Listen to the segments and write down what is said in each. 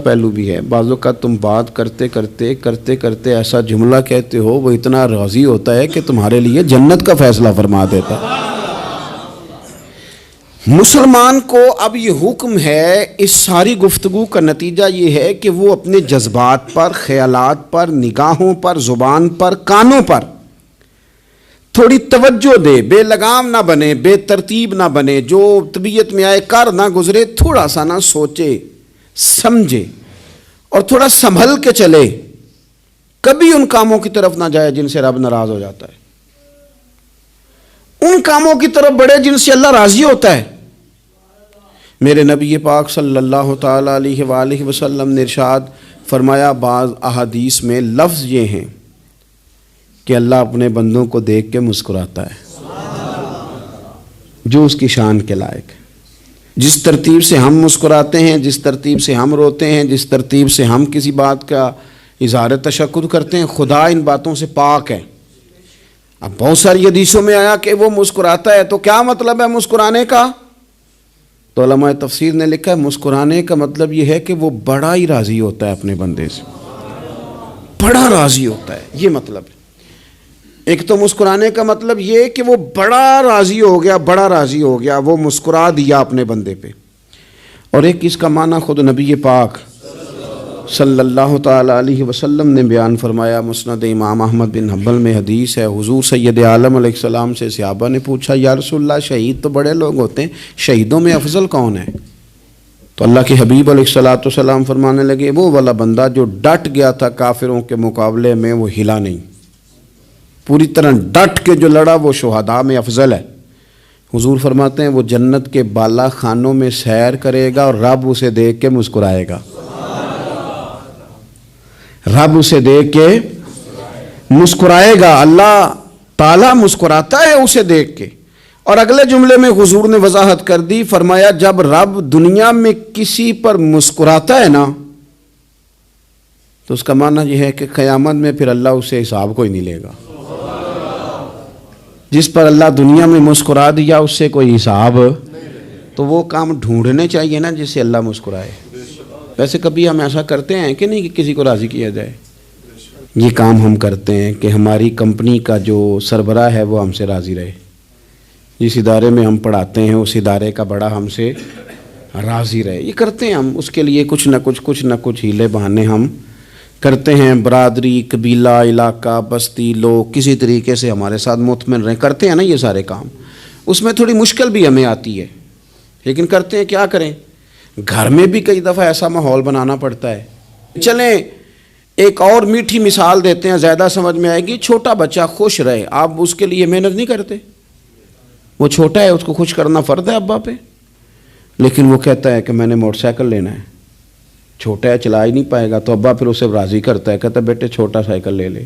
پہلو بھی ہے. بعض اوقات تم بات کرتے کرتے ایسا جملہ کہتے ہو وہ اتنا راضی ہوتا ہے کہ تمہارے لیے جنت کا فیصلہ فرما دیتا. مسلمان کو اب یہ حکم ہے، اس ساری گفتگو کا نتیجہ یہ ہے کہ وہ اپنے جذبات پر، خیالات پر، نگاہوں پر، زبان پر، کانوں پر تھوڑی توجہ دے، بے لگام نہ بنے، بے ترتیب نہ بنے، جو طبیعت میں آئے کر نہ گزرے، تھوڑا سا نہ سوچے سمجھے اور تھوڑا سنبھل کے چلے. کبھی ان کاموں کی طرف نہ جائے جن سے رب ناراض ہو جاتا ہے، ان کاموں کی طرف بڑھے جن سے اللہ راضی ہوتا ہے. میرے نبی پاک صلی اللہ تعالی علیہ وآلہ وسلم نے ارشاد فرمایا، بعض احادیث میں لفظ یہ ہیں کہ اللہ اپنے بندوں کو دیکھ کے مسکراتا ہے جو اس کی شان کے لائق ہے. جس ترتیب سے ہم مسکراتے ہیں، جس ترتیب سے ہم روتے ہیں، جس ترتیب سے ہم کسی بات کا اظہار تشکر کرتے ہیں، خدا ان باتوں سے پاک ہے. اب بہت ساری حدیثوں میں آیا کہ وہ مسکراتا ہے، تو کیا مطلب ہے مسکرانے کا؟ تو علماء تفسیر نے لکھا ہے مسکرانے کا مطلب یہ ہے کہ وہ بڑا ہی راضی ہوتا ہے اپنے بندے سے، بڑا راضی ہوتا ہے، یہ مطلب ہے. ایک تو مسکرانے کا مطلب یہ کہ وہ بڑا راضی ہو گیا، بڑا راضی ہو گیا، وہ مسکرا دیا اپنے بندے پہ. اور ایک اس کا معنی خود نبی پاک صلی اللہ تعالی علیہ وسلم نے بیان فرمایا. مسند امام احمد بن حنبل میں حدیث ہے، حضور سید عالم علیہ السلام سے صحابہ نے پوچھا، یا رسول اللہ شہید تو بڑے لوگ ہوتے ہیں، شہیدوں میں افضل کون ہے؟ تو اللہ کے حبیب علیہ الصلوۃ والسلام فرمانے لگے، وہ والا بندہ جو ڈٹ گیا تھا کافروں کے مقابلے میں، وہ ہلا نہیں، پوری طرح ڈٹ کے جو لڑا، وہ شہداء میں افضل ہے. حضور فرماتے ہیں وہ جنت کے بالا خانوں میں سیر کرے گا اور رب اسے دیکھ کے مسکرائے گا. رب اسے دیکھ کے مسکرائے گا، اللہ تعالیٰ مسکراتا ہے اسے دیکھ کے. اور اگلے جملے میں حضور نے وضاحت کر دی، فرمایا جب رب دنیا میں کسی پر مسکراتا ہے نا، تو اس کا معنی یہ ہے کہ قیامت میں پھر اللہ اسے حساب کوئی نہیں لے گا. جس پر اللہ دنیا میں مسکرا دیا اس سے کوئی حساب، تو وہ کام ڈھونڈنے چاہیے نا جس سے اللہ مسکرائے. ویسے کبھی ہم ایسا کرتے ہیں کہ نہیں کہ کسی کو راضی کیا جائے؟ یہ کام ہم کرتے ہیں کہ ہماری کمپنی کا جو سربراہ ہے وہ ہم سے راضی رہے، جس ادارے میں ہم پڑھاتے ہیں اس ادارے کا بڑا ہم سے راضی رہے. یہ کرتے ہیں ہم، اس کے لیے کچھ نہ کچھ ہیلے بہانے ہم کرتے ہیں. برادری، قبیلہ، علاقہ، بستی، لوگ کسی طریقے سے ہمارے ساتھ مطمئن رہیں، کرتے ہیں نا یہ سارے کام. اس میں تھوڑی مشکل بھی ہمیں آتی ہے، لیکن کرتے ہیں. کیا کریں؟ گھر میں بھی کئی دفعہ ایسا ماحول بنانا پڑتا ہے. چلیں ایک اور میٹھی مثال دیتے ہیں، زیادہ سمجھ میں آئے گی. چھوٹا بچہ خوش رہے، آپ اس کے لیے محنت نہیں کرتے؟ وہ چھوٹا ہے، اس کو خوش کرنا فرض ہے ابا پہ، لیکن وہ کہتا ہے کہ میں نے موٹر سائیکل لینا ہے. چھوٹا ہے، چلا ہی نہیں پائے گا، تو ابا پھر اسے راضی کرتا ہے، کہتا ہے بیٹے چھوٹا سائیکل لے لے،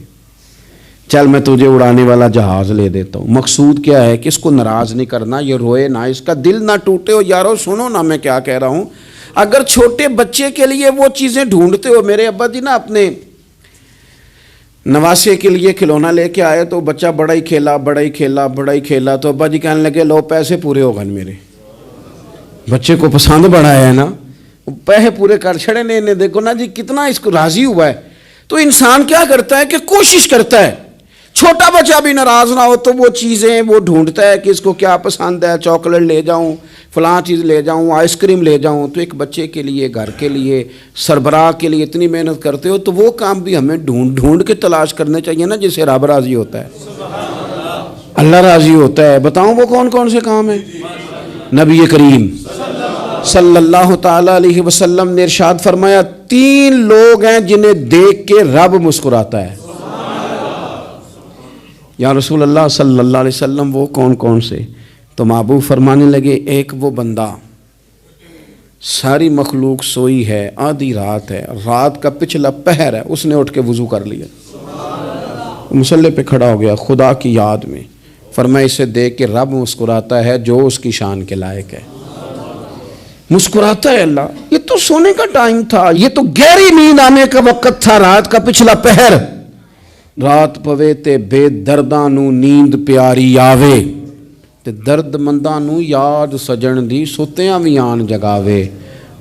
چل میں تجھے اڑانے والا جہاز لے دیتا ہوں. مقصود کیا ہے کہ اس کو ناراض نہیں کرنا، یہ روئے نہ، اس کا دل نہ ٹوٹے. ہو یارو سنو نا میں کیا کہہ رہا ہوں. اگر چھوٹے بچے کے لیے وہ چیزیں ڈھونڈتے ہو، میرے ابا جی نا اپنے نواسے کے لیے کھلونا لے کے آئے تو بچہ بڑا ہی کھیلا، تو ابا جی کہنے لگے لو پیسے پورے ہو گئے. میرے بچے کو پسند بڑا ہے نا، پیسے پورے کر چھڑے نے، دیکھو نا جی کتنا اس کو راضی ہوا ہے. تو انسان کیا کرتا ہے کہ کوشش کرتا ہے چھوٹا بچہ بھی ناراض نہ ہو، تو وہ چیزیں وہ ڈھونڈتا ہے کہ اس کو کیا پسند ہے، چاکلیٹ لے جاؤں، فلاں چیز لے جاؤں، آئس کریم لے جاؤں. تو ایک بچے کے لیے، گھر کے لیے، سربراہ کے لیے اتنی محنت کرتے ہو، تو وہ کام بھی ہمیں ڈھونڈ کے تلاش کرنے چاہیے نا جس سے رب راضی ہوتا ہے، اللہ راضی ہوتا ہے. بتاؤں وہ کون سے کام ہیں؟ نبی کریم صلی اللہ تعالی علیہ وسلم نے ارشاد فرمایا 3 لوگ ہیں جنہیں دیکھ کے رب مسکراتا ہے. یا رسول اللہ صلی اللہ علیہ وسلم وہ کون سے؟ تو محبوب فرمانے لگے ایک وہ بندہ ساری مخلوق سوئی ہے، آدھی رات ہے، رات کا پچھلا پہر ہے، اس نے اٹھ کے وضو کر لیا، مصلی پہ کھڑا ہو گیا خدا کی یاد میں. فرمایا اسے دیکھ کے رب مسکراتا ہے جو اس کی شان کے لائق ہے. مسکراتا ہے اللہ. یہ تو سونے کا ٹائم تھا، یہ تو گہری نیند آنے کا وقت تھا، رات کا پچھلا پہر. رات پوے تے بے درداں نو نیند پیاری آوے، تے درد منداں نو یاد سجن دی ستیاں وی آن جگاوے.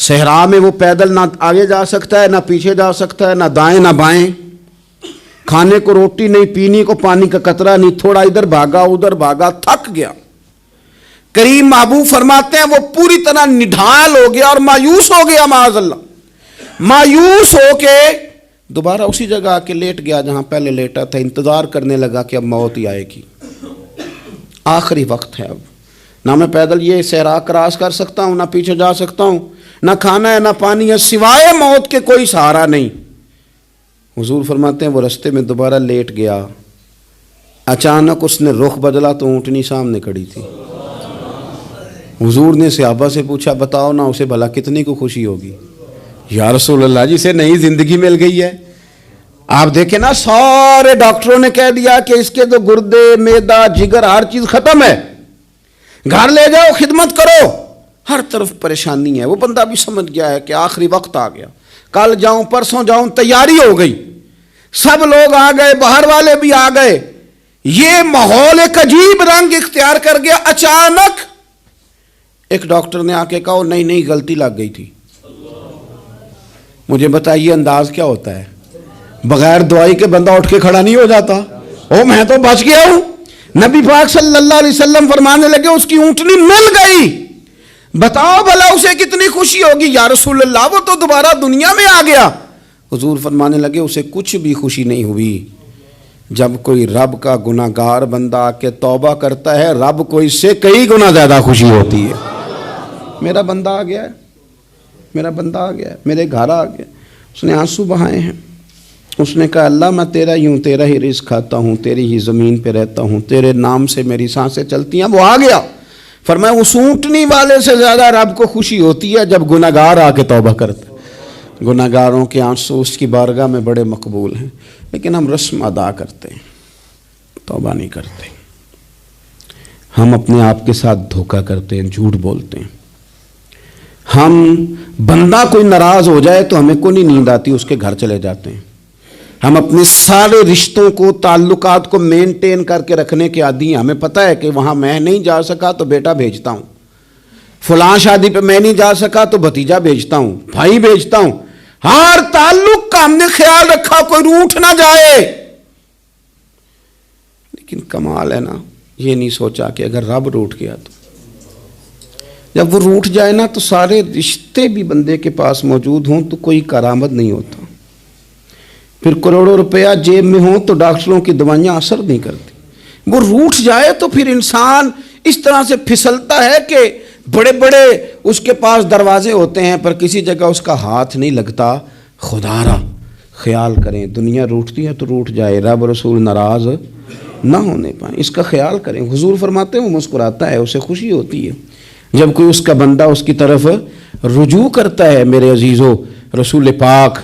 صحرا میں وہ پیدل نہ آگے جا سکتا ہے نہ پیچھے جا سکتا ہے، نہ دائیں نہ بائیں، کھانے کو روٹی نہیں، پینے کو پانی کا قطرہ نہیں، تھوڑا ادھر بھاگا ادھر بھاگا، تھک گیا۔ کریم محبوب فرماتے ہیں وہ پوری طرح نڈھال ہو گیا اور مایوس ہو گیا، معاذ اللہ، مایوس ہو کے دوبارہ اسی جگہ آ کے لیٹ گیا جہاں پہلے لیٹا تھا، انتظار کرنے لگا کہ اب موت ہی آئے گی، آخری وقت ہے، اب نہ میں پیدل یہ صحرا کراس کر سکتا ہوں، نہ پیچھے جا سکتا ہوں، نہ کھانا ہے نہ پانی ہے، سوائے موت کے کوئی سہارا نہیں۔ حضور فرماتے ہیں وہ رستے میں دوبارہ لیٹ گیا، اچانک اس نے رخ بدلا تو اونٹنی سامنے کھڑی تھی۔ حضور نے صحابہ سے پوچھا بتاؤ نا اسے بھلا کتنی کو خوشی ہوگی؟ یا رسول اللہ جسے نئی زندگی مل گئی ہے۔ آپ دیکھیں نا سارے ڈاکٹروں نے کہہ دیا کہ اس کے تو گردے معدہ جگر ہر چیز ختم ہے، گھر لے جاؤ خدمت کرو، ہر طرف پریشانی ہے۔ وہ بندہ بھی سمجھ گیا ہے کہ آخری وقت آ گیا، کل جاؤں پرسوں جاؤں، تیاری ہو گئی، سب لوگ آ گئے، باہر والے بھی آ گئے، یہ ماحول ایک عجیب رنگ اختیار کر گیا۔ اچانک ایک ڈاکٹر نے آ کے کہا نہیں نہیں غلطی لگ گئی تھی۔ مجھے بتائیے انداز کیا ہوتا ہے؟ بغیر دوائی کے بندہ اٹھ کے کھڑا نہیں ہو جاتا، او میں تو بچ گیا ہوں۔ نبی پاک صلی اللہ علیہ وسلم فرمانے لگے اس کی اونٹنی مل گئی، بتاؤ بھلا اسے کتنی خوشی ہوگی؟ یا رسول اللہ وہ تو دوبارہ دنیا میں آ گیا۔ حضور فرمانے لگے اسے کچھ بھی خوشی نہیں ہوئی۔ جب کوئی رب کا گناہ گار بندہ آ کے توبہ کرتا ہے، رب کو اس سے کئی گنا زیادہ خوشی ہوتی ہے۔ میرا بندہ آ گیا ہے، میرا بندہ آ گیا ہے، میرے گھر آ گیا۔ اس نے آنسو بہائے ہیں، اس نے کہا اللہ میں تیرا ہی ہوں، تیرا ہی رزق کھاتا ہوں، تیری ہی زمین پہ رہتا ہوں، تیرے نام سے میری سانسیں چلتی ہیں۔ وہ آ گیا۔ فرمایا اس اونٹنی والے سے زیادہ رب کو خوشی ہوتی ہے جب گناہ گار آ کے توبہ کرتا ہے۔ گناہ گاروں کے آنسو اس کی بارگاہ میں بڑے مقبول ہیں، لیکن ہم رسم ادا کرتے ہیں، توبہ نہیں کرتے۔ ہم اپنے آپ کے ساتھ دھوکہ کرتے ہیں، جھوٹ بولتے ہیں۔ ہم بندہ کوئی ناراض ہو جائے تو ہمیں کو نہیں نیند آتی، اس کے گھر چلے جاتے ہیں۔ ہم اپنے سارے رشتوں کو تعلقات کو مینٹین کر کے رکھنے کے عادی ہیں۔ ہمیں پتہ ہے کہ وہاں میں نہیں جا سکا تو بیٹا بھیجتا ہوں، فلاں شادی پہ میں نہیں جا سکا تو بھتیجا بھیجتا ہوں، بھائی بھیجتا ہوں، ہر تعلق کا ہم نے خیال رکھا کوئی روٹھ نہ جائے۔ لیکن کمال ہے نا، یہ نہیں سوچا کہ اگر رب روٹھ گیا تو جب وہ روٹھ جائے نا تو سارے رشتے بھی بندے کے پاس موجود ہوں تو کوئی کارآمد نہیں ہوتا، پھر کروڑوں روپیہ جیب میں ہوں تو ڈاکٹروں کی دوائیاں اثر نہیں کرتی۔ وہ روٹھ جائے تو پھر انسان اس طرح سے پھسلتا ہے کہ بڑے بڑے اس کے پاس دروازے ہوتے ہیں پر کسی جگہ اس کا ہاتھ نہیں لگتا۔ خدا را خیال کریں، دنیا روٹتی ہے تو روٹھ جائے، رب رسول ناراض نہ ہونے پائیں، اس کا خیال کریں۔ حضور فرماتے ہیں وہ مسکراتا ہے، اسے خوشی ہوتی ہے جب کوئی اس کا بندہ اس کی طرف رجوع کرتا ہے۔ میرے عزیزو، رسول پاک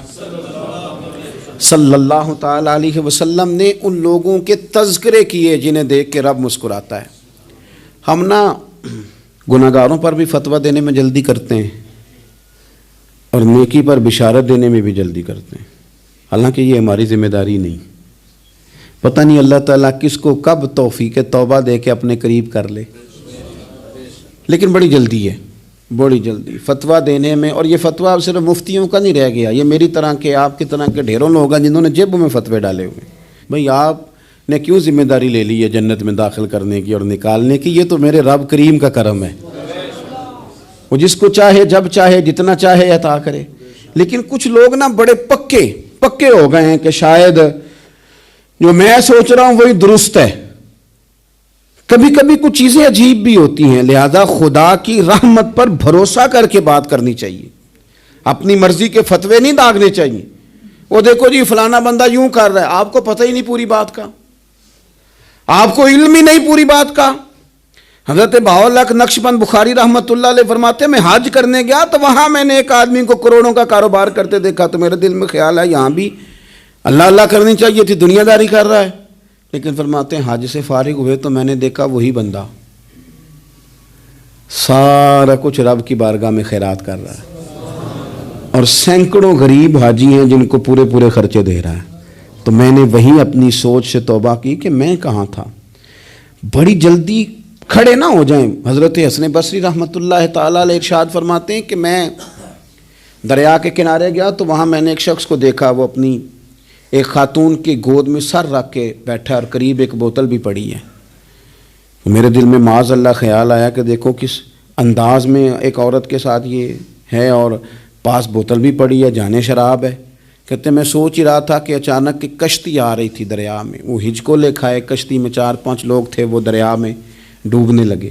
صلی اللہ تعالی علیہ وسلم نے ان لوگوں کے تذکرے کیے جنہیں دیکھ کے رب مسکراتا ہے۔ ہم نا گناہ گاروں پر بھی فتویٰ دینے میں جلدی کرتے ہیں اور نیکی پر بشارت دینے میں بھی جلدی کرتے ہیں، حالانکہ یہ ہماری ذمہ داری نہیں۔ پتہ نہیں اللہ تعالیٰ کس کو کب توفیق توبہ دے کے اپنے قریب کر لے، لیکن بڑی جلدی ہے، بڑی جلدی فتویٰ دینے میں۔ اور یہ فتویٰ اب صرف مفتیوں کا نہیں رہ گیا، یہ میری طرح کے آپ کی طرح کے ڈھیروں لوگ ہیں جنہوں نے جیبوں میں فتوے ڈالے ہوئے۔ بھئی آپ نے کیوں ذمہ داری لے لی ہے جنت میں داخل کرنے کی اور نکالنے کی؟ یہ تو میرے رب کریم کا کرم ہے، وہ جس کو چاہے جب چاہے جتنا چاہے عطا کرے۔ لیکن کچھ لوگ نا بڑے پکے ہو گئے ہیں کہ شاید جو میں سوچ رہا ہوں وہی درست ہے۔ کبھی کبھی کچھ چیزیں عجیب بھی ہوتی ہیں، لہذا خدا کی رحمت پر بھروسہ کر کے بات کرنی چاہیے، اپنی مرضی کے فتوے نہیں داغنے چاہیے۔ وہ دیکھو جی فلانا بندہ یوں کر رہا ہے، آپ کو پتہ ہی نہیں پوری بات کا، آپ کو علم ہی نہیں پوری بات کا۔ حضرت بہاءاللہ نقشبند بخاری رحمۃ اللہ علیہ فرماتے ہیں میں حج کرنے گیا تو وہاں میں نے ایک آدمی کو کروڑوں کا کاروبار کرتے دیکھا تو میرے دل میں خیال ہے یہاں بھی اللہ اللہ کرنی چاہیے تھی، دنیا داری کر رہا ہے۔ لیکن فرماتے ہیں حج سے فارغ ہوئے تو میں نے دیکھا وہی بندہ سارا کچھ رب کی بارگاہ میں خیرات کر رہا ہے، اور سینکڑوں غریب حاجی ہیں جن کو پورے خرچے دے رہا ہے۔ تو میں نے وہی اپنی سوچ سے توبہ کی کہ میں کہاں تھا۔ بڑی جلدی کھڑے نہ ہو جائیں۔ حضرت حسن بصری رحمۃ اللہ تعالیٰ علیہ ارشاد فرماتے ہیں کہ میں دریا کے کنارے گیا تو وہاں میں نے ایک شخص کو دیکھا، وہ اپنی ایک خاتون کی گود میں سر رکھ کے بیٹھا اور قریب ایک بوتل بھی پڑی ہے۔ میرے دل میں معاذ اللہ خیال آیا کہ دیکھو کس انداز میں ایک عورت کے ساتھ یہ ہے، اور پاس بوتل بھی پڑی ہے، جانے شراب ہے۔ کہتے میں سوچ ہی رہا تھا کہ اچانک ایک کشتی آ رہی تھی دریا میں، وہ ہچکو لے کھائے، کشتی میں 4-5 لوگ تھے، وہ دریا میں ڈوبنے لگے۔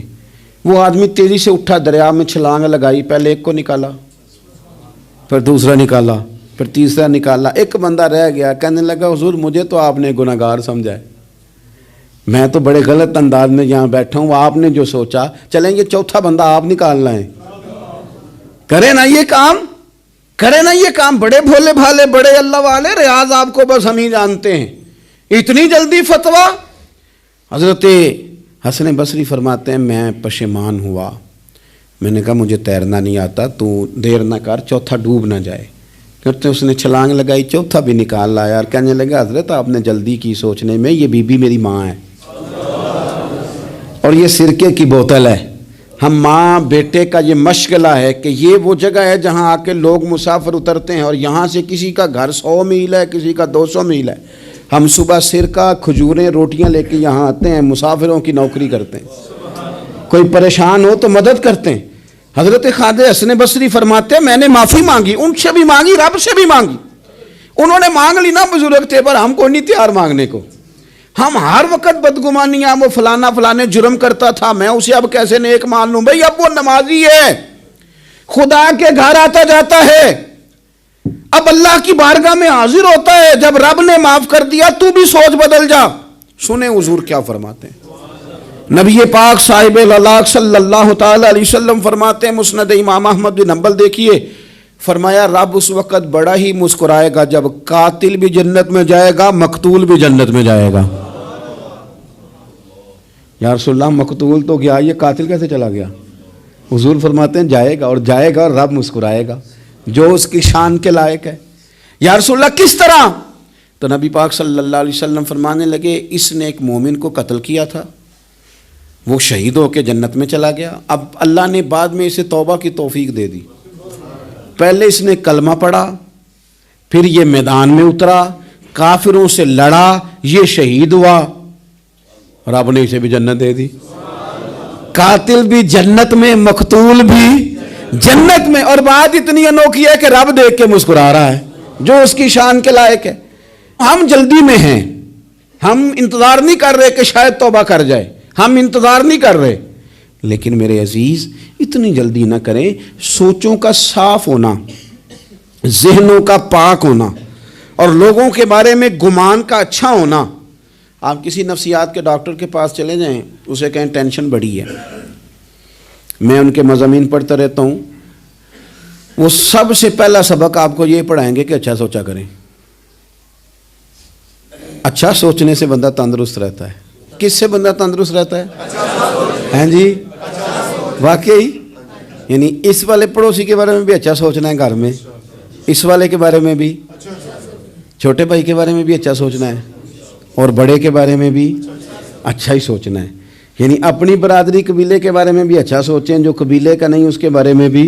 وہ آدمی تیزی سے اٹھا، دریا میں چھلانگ لگائی، پہلے ایک کو نکالا، پھر دوسرا نکالا، پھر تیسرا نکالا، ایک بندہ رہ گیا۔ کہنے لگا حضور مجھے تو آپ نے گناہگار سمجھا ہے، میں تو بڑے غلط انداز میں یہاں بیٹھا ہوں، آپ نے جو سوچا، چلیں یہ چوتھا بندہ آپ نکالنا ہے، کرے نا یہ کام، کرے نا یہ کام۔ بڑے بھولے بھالے، بڑے اللہ والے، ریاض آپ کو بس ہم ہی جانتے ہیں، اتنی جلدی فتویٰ۔ حضرت حسن بصری فرماتے ہیں میں پشیمان ہوا، میں نے کہا مجھے تیرنا نہیں آتا، تو دیر نہ کر، چوتھا ڈوب نہ جائے۔ کرتے اس نے چھلانگ لگائی، چوتھا بھی نکال لایا، اور کہنے لگا حضرت آپ نے جلدی کی سوچنے میں، یہ بی بی میری ماں ہے اور یہ سرکے کی بوتل ہے۔ ہم ماں بیٹے کا یہ مشغلہ ہے کہ یہ وہ جگہ ہے جہاں آ کے لوگ مسافر اترتے ہیں، اور یہاں سے کسی کا گھر 100 میل ہے، کسی کا 200 میل ہے۔ ہم صبح سرکہ، کھجوریں، روٹیاں لے کے یہاں آتے ہیں، مسافروں کی نوکری کرتے ہیں، کوئی پریشان ہو تو مدد کرتے ہیں۔ حضرت خواجہ حسن بصری فرماتے ہیں میں نے معافی مانگی، ان سے بھی مانگی، رب سے بھی مانگی۔ انہوں نے مانگ لی نا، بزرگ تھے، پر ہم کو نہیں تیار مانگنے کو۔ ہم ہر وقت بدگمانیاں، وہ فلانا فلانے جرم کرتا تھا، میں اسے اب کیسے نیک مان لوں؟ بھئی اب وہ نمازی ہے، خدا کے گھر آتا جاتا ہے، اب اللہ کی بارگاہ میں حاضر ہوتا ہے، جب رب نے معاف کر دیا تو بھی سوچ بدل جا۔ سنیں حضور کیا فرماتے ہیں، نبی پاک صاحب الاخلاق صلی اللہ تعالی علیہ وسلم فرماتے ہیں، مسند امام احمد بن حنبل دیکھیے، فرمایا رب اس وقت بڑا ہی مسکرائے گا جب قاتل بھی جنت میں جائے گا، مقتول بھی جنت میں جائے گا۔ یا رسول اللہ مقتول تو گیا، یہ قاتل کیسے چلا گیا؟ حضور فرماتے ہیں جائے گا، اور جائے گا اور رب مسکرائے گا، جو اس کی شان کے لائق ہے۔ یا رسول اللہ کس طرح؟ تو نبی پاک صلی اللہ علیہ وسلم فرمانے لگے اس نے ایک مومن کو قتل کیا تھا، وہ شہید ہو کے جنت میں چلا گیا، اب اللہ نے بعد میں اسے توبہ کی توفیق دے دی۔ پہلے اس نے کلمہ پڑھا، پھر یہ میدان میں اترا، کافروں سے لڑا، یہ شہید ہوا، رب نے اسے بھی جنت دے دی۔ قاتل بھی جنت میں، مقتول بھی جنت میں، اور بات اتنی انوکھی ہے کہ رب دیکھ کے مسکرا رہا ہے، جو اس کی شان کے لائق ہے۔ ہم جلدی میں ہیں، ہم انتظار نہیں کر رہے کہ شاید توبہ کر جائے، ہم انتظار نہیں کر رہے، لیکن میرے عزیز اتنی جلدی نہ کریں۔ سوچوں کا صاف ہونا، ذہنوں کا پاک ہونا، اور لوگوں کے بارے میں گمان کا اچھا ہونا۔ آپ کسی نفسیات کے ڈاکٹر کے پاس چلے جائیں، اسے کہیں ٹینشن بڑی ہے، میں ان کے مضامین پڑھتا رہتا ہوں، وہ سب سے پہلا سبق آپ کو یہ پڑھائیں گے کہ اچھا سوچا کریں۔ اچھا سوچنے سے بندہ تندرست رہتا ہے۔ کس سے بندہ تندرست رہتا ہے؟ ہیں جی واقعی، یعنی اس والے پڑوسی کے بارے میں بھی اچھا سوچنا ہے، گھر میں اس والے کے بارے میں بھی، چھوٹے بھائی کے بارے میں بھی اچھا سوچنا ہے، اور بڑے کے بارے میں بھی اچھا ہی سوچنا ہے۔ یعنی اپنی برادری قبیلے کے بارے میں بھی اچھا سوچیں، جو قبیلے کا نہیں اس کے بارے میں بھی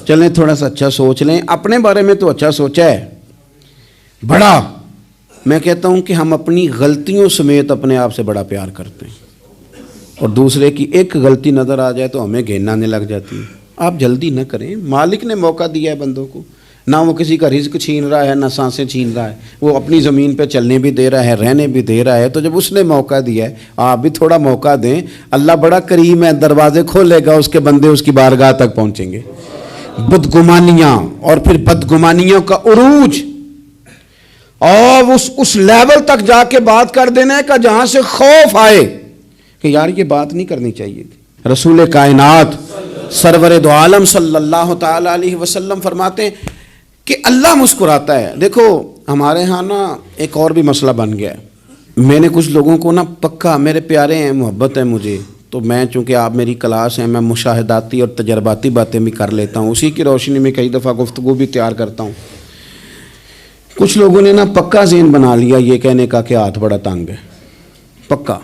چلیں تھوڑا سا اچھا سوچ لیں۔ اپنے بارے میں تو اچھا سوچا ہے بڑا، میں کہتا ہوں کہ ہم اپنی غلطیوں سمیت اپنے آپ سے بڑا پیار کرتے ہیں، اور دوسرے کی ایک غلطی نظر آ جائے تو ہمیں گھین آنے لگ جاتی ہے۔ آپ جلدی نہ کریں، مالک نے موقع دیا ہے بندوں کو، نہ وہ کسی کا رزق چھین رہا ہے، نہ سانسیں چھین رہا ہے، وہ اپنی زمین پہ چلنے بھی دے رہا ہے، رہنے بھی دے رہا ہے، تو جب اس نے موقع دیا ہے آپ بھی تھوڑا موقع دیں۔ اللہ بڑا کریم ہے، دروازے کھولے گا، اس کے بندے اس کی بارگاہ تک پہنچیں گے۔ بدگمانیاں، اور پھر بدگمانیوں کا عروج، اور اس لیول تک جا کے بات کر دینے کا جہاں سے خوف آئے کہ یار یہ بات نہیں کرنی چاہیے تھی۔ رسول کائنات سرور دو عالم صلی اللہ تعالی علیہ وسلم فرماتے ہیں کہ اللہ مسکراتا ہے۔ دیکھو ہمارے ہاں نا ایک اور بھی مسئلہ بن گیا ہے، میں نے کچھ لوگوں کو نا پکا، میرے پیارے ہیں، محبت ہے مجھے، تو میں چونکہ آپ میری کلاس ہیں، میں مشاہداتی اور تجرباتی باتیں بھی کر لیتا ہوں، اسی کی روشنی میں کئی دفعہ گفتگو بھی تیار کرتا ہوں۔ کچھ لوگوں نے نا پکا ذہن بنا لیا یہ کہنے کا کہ ہاتھ بڑا تنگ ہے، پکا،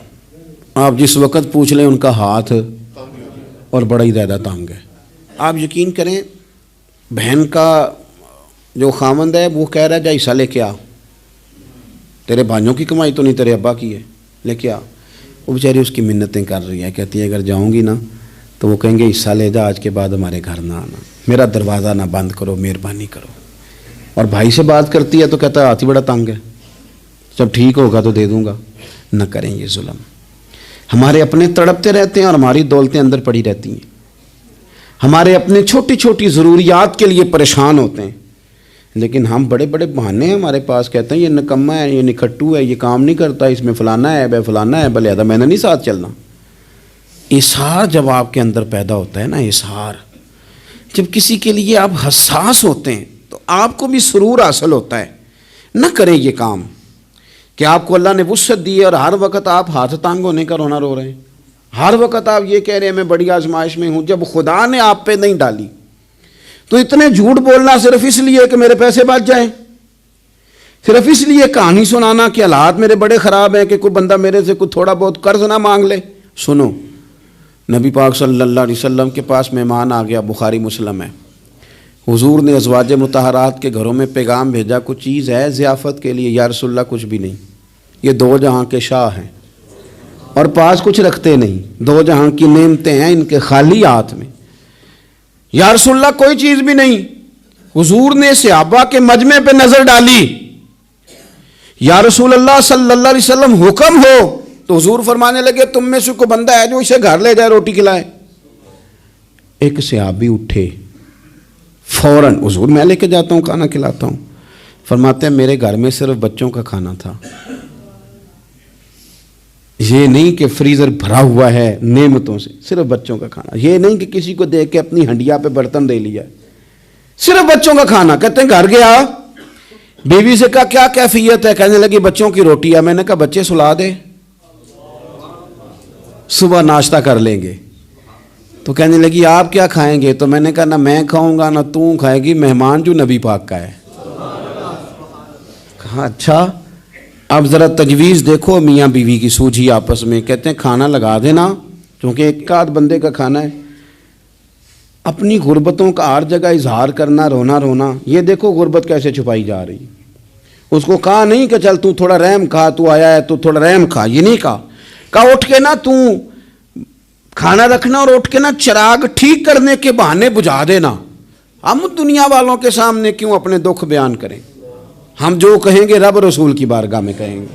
آپ جس وقت پوچھ لیں ان کا ہاتھ اور بڑا ہی زیادہ تنگ ہے۔ آپ یقین کریں، بہن کا جو خامند ہے وہ کہہ رہا ہے جا حصہ لے کے آ، تیرے بھائیوں کی کمائی تو نہیں، تیرے ابا کی ہے، لے کے آ۔ وہ بیچاری اس کی منتیں کر رہی ہے، کہتی ہے اگر جاؤں گی نا تو وہ کہیں گے حصہ لے جا، آج کے بعد ہمارے گھر نہ آنا، میرا دروازہ نہ بند کرو، مہربانی کرو۔ اور بھائی سے بات کرتی ہے تو کہتا ہے ہاتھ ہی بڑا تنگ ہے، جب ٹھیک ہوگا تو دے دوں گا۔ نہ کریں یہ ظلم۔ ہمارے اپنے تڑپتے رہتے ہیں اور ہماری دولتیں اندر پڑی رہتی ہیں، ہمارے اپنے چھوٹی چھوٹی ضروریات کے لیے پریشان ہوتے ہیں، لیکن ہم بڑے بڑے بہانے ہیں ہمارے پاس، کہتے ہیں یہ نکما ہے، یہ نکھٹو ہے، یہ کام نہیں کرتا، اس میں فلانا ہے، بے فلانا ہے، بھلے میں نے نہیں ساتھ چلنا۔ اظہار جب آپ کے اندر پیدا ہوتا ہے نا، اظہار، جب کسی کے لیے آپ حساس ہوتے ہیں تو آپ کو بھی سرور حاصل ہوتا ہے۔ نہ کریں یہ کام کہ آپ کو اللہ نے وسعت دی ہے اور ہر وقت آپ ہاتھ تانگ ہونے کا رونا رو رہے ہیں، ہر وقت آپ یہ کہہ رہے ہیں میں بڑی آزمائش میں ہوں، جب خدا نے آپ پہ نہیں ڈالی تو اتنے جھوٹ بولنا صرف اس لیے کہ میرے پیسے بچ جائیں، صرف اس لیے کہانی سنانا کہ حالات میرے بڑے خراب ہیں کہ کوئی بندہ میرے سے کوئی تھوڑا بہت قرض نہ مانگ لے۔ سنو، نبی پاک صلی اللہ علیہ وسلم کے پاس مہمان آ گیا، بخاری مسلم ہے، حضور نے ازواج مطہرات کے گھروں میں پیغام بھیجا کچھ چیز ہے ضیافت کے لیے؟ یا رسول اللہ کچھ بھی نہیں، یہ دو جہاں کے شاہ ہیں اور پاس کچھ رکھتے نہیں، دو جہاں کی نعمتیں ہیں ان کے خالی ہاتھ میں۔ یا رسول اللہ کوئی چیز بھی نہیں۔ حضور نے صحابہ کے مجمع پہ نظر ڈالی، یا رسول اللہ صلی اللہ علیہ وسلم حکم ہو، تو حضور فرمانے لگے تم میں سے کوئی بندہ ہے جو اسے گھر لے جائے روٹی کھلائے؟ ایک صحابی اٹھے فوراً، حضور میں لے کے جاتا ہوں کھانا کھلاتا ہوں۔ فرماتے ہیں میرے گھر میں صرف بچوں کا کھانا تھا، یہ نہیں کہ فریزر بھرا ہوا ہے نعمتوں سے، صرف بچوں کا کھانا، یہ نہیں کہ کسی کو دیکھ کے اپنی ہنڈیا پہ برتن دے لیا، صرف بچوں کا کھانا۔ کہتے ہیں گھر گیا، بیوی سے کہا کیا کیفیت ہے؟ کہنے لگی بچوں کی روٹی ہے۔ میں نے کہا بچے سلا دے، صبح ناشتہ کر لیں گے۔ تو کہنے لگی آپ کیا کھائیں گے؟ تو میں نے کہا نہ میں کھاؤں گا نہ تو کھائے گی، مہمان جو نبی پاک کا ہے۔ کہا اچھا، اب ذرا تجویز دیکھو میاں بیوی کی سوجھی آپس میں۔ کہتے ہیں کھانا لگا دینا، کیونکہ ایک آدھ بندے کا کھانا ہے۔ اپنی غربتوں کا ہر جگہ اظہار کرنا، رونا رونا، یہ دیکھو غربت کیسے چھپائی جا رہی۔ اس کو کہا نہیں کہ چل تو تھوڑا رحم کھا، تو آیا ہے تو تھوڑا رحم کھا، یہ نہیں کہا۔ کہا اٹھ کے نا تو کھانا رکھنا اور اٹھ کے نا چراغ ٹھیک کرنے کے بہانے بجھا دینا۔ ہم دنیا والوں کے سامنے کیوں اپنے دکھ بیان کریں؟ ہم جو کہیں گے رب رسول کی بارگاہ میں کہیں گے۔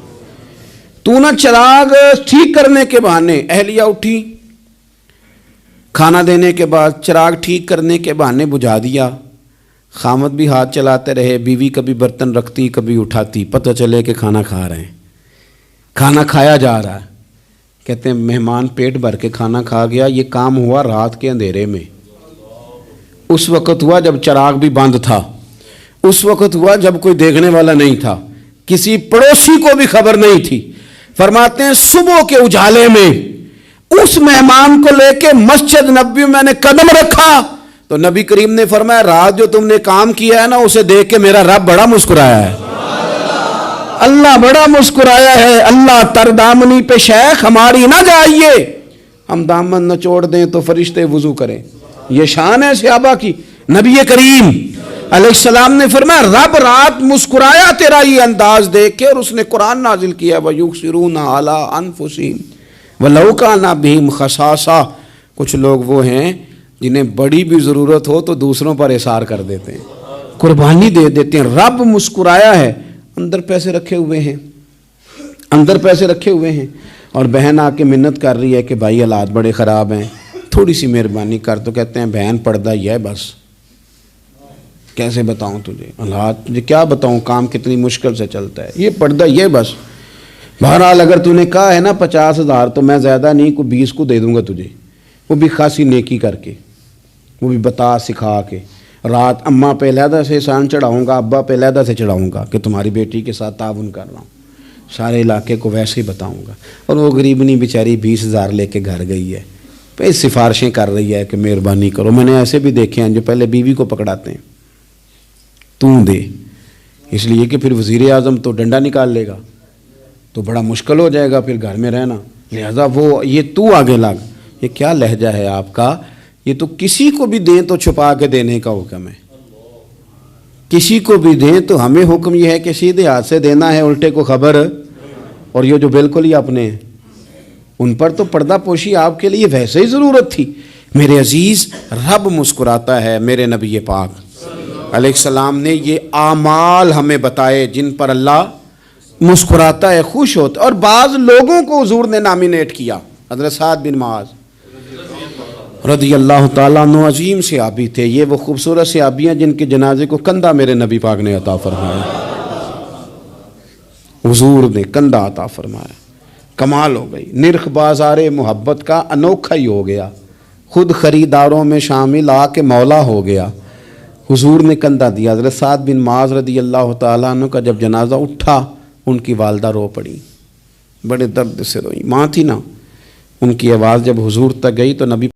تو نا چراغ ٹھیک کرنے کے بہانے، اہلیہ اٹھی، کھانا دینے کے بعد چراغ ٹھیک کرنے کے بہانے بجھا دیا۔ خامد بھی ہاتھ چلاتے رہے، بیوی کبھی برتن رکھتی کبھی اٹھاتی، پتہ چلے کہ کھانا کھا رہے ہیں، کھانا کھایا جا رہا ہے۔ کہتے ہیں مہمان پیٹ بھر کے کھانا کھا گیا۔ یہ کام ہوا رات کے اندھیرے میں، اس وقت ہوا جب چراغ بھی بند تھا، اس وقت ہوا جب کوئی دیکھنے والا نہیں تھا، کسی پڑوسی کو بھی خبر نہیں تھی۔ فرماتے ہیں صبح کے اجالے میں اس مہمان کو لے کے مسجد نبوی میں نے قدم رکھا تو نبی کریم نے فرمایا رات جو تم نے کام کیا ہے نا اسے دیکھ کے میرا رب بڑا مسکرایا ہے، اللہ بڑا مسکرایا ہے۔ اللہ تر دامنی پہ شیخ ہماری نہ جائیے، ہم دامن نہ چھوڑ دیں تو فرشتے وضو کریں۔ یہ شان ہے صحابہ کی۔ نبی کریم علیہ السلام نے فرمایا رب رات مسکرایا تیرا یہ انداز دیکھ کے، اور اس نے قرآن نازل کیا وَيُؤْثِرُونَ عَلَىٰ أَنفُسِهِمْ وَلَوْ كَانَ بِهِمْ خَصَاصَةٌ۔ کچھ لوگ وہ ہیں جنہیں بڑی بھی ضرورت ہو تو دوسروں پر اثار کر دیتے ہیں، قربانی دے دیتے ہیں۔ رب مسکرایا ہے، اندر پیسے رکھے ہوئے ہیں، اندر پیسے رکھے ہوئے ہیں، اور بہن آ کے منت کر رہی ہے کہ بھائی حالات بڑے خراب ہیں، تھوڑی سی مہربانی کر۔ تو کہتے ہیں بہن پردہ ہی ہے بس، کیسے بتاؤں تجھے حالات، تجھے کیا بتاؤں کام کتنی مشکل سے چلتا ہے، یہ پردہ یہ بس۔ بہرحال اگر تو نے کہا ہے نا 50,000 تو میں زیادہ نہیں کوئی 20 کو دے دوں گا تجھے، وہ بھی خاصی نیکی کر کے، وہ بھی بتا سکھا کے۔ رات اماں پہ علیحدہ سے احسان چڑھاؤں گا، ابا پہ علیحدہ سے چڑھاؤں گا کہ تمہاری بیٹی کے ساتھ تعاون کر رہا ہوں، سارے علاقے کو ویسے ہی بتاؤں گا۔ اور وہ غریبنی بیچاری 20,000 لے کے گھر گئی ہے، پہ سفارشیں کر رہی ہے کہ مہربانی کرو۔ میں نے ایسے بھی دیکھے ہیں جو پہلے بیوی کو پکڑاتے ہیں تو دے، اس لیے کہ پھر وزیر اعظم تو ڈنڈا نکال لے گا تو بڑا مشکل ہو جائے گا پھر گھر میں رہنا، لہذا وہ یہ تو آگے لگ۔ یہ کیا لہجہ ہے آپ کا؟ یہ تو کسی کو بھی دیں تو چھپا کے دینے کا حکم ہے، کسی کو بھی دیں تو ہمیں حکم یہ ہے کہ سیدھے ہاتھ سے دینا ہے، الٹے کو خبر. اور یہ جو بالکل ہی اپنے ہیں ان پر تو پردہ پوشی آپ کے لیے ویسے ہی ضرورت تھی. میرے عزیز، رب مسکراتا ہے. میرے نبی پاک علیہ السلام نے یہ اعمال ہمیں بتائے جن پر اللہ مسکراتا ہے، خوش ہوتا ہے. اور بعض لوگوں کو حضور نے نامینیٹ کیا. حضرت سعد بن معاذ رضی اللہ تعالیٰ عنہ عظیم صحابی تھے. یہ وہ خوبصورت صحابی ہیں جن کے جنازے کو کندھا میرے نبی پاک نے عطا فرمایا. حضور نے کندھا عطا فرمایا. کمال ہو گئی. نرخ بازار محبت کا انوکھا ہی ہو گیا. خود خریداروں میں شامل آ کے مولا ہو گیا. حضور نے کندھا دیا. حضرت سعد بن معاذ رضی اللہ تعالیٰ عنہ کا جب جنازہ اٹھا، ان کی والدہ رو پڑی، بڑے درد سے روئی. ماں تھی نا، ان کی آواز جب حضور تک گئی تو نبی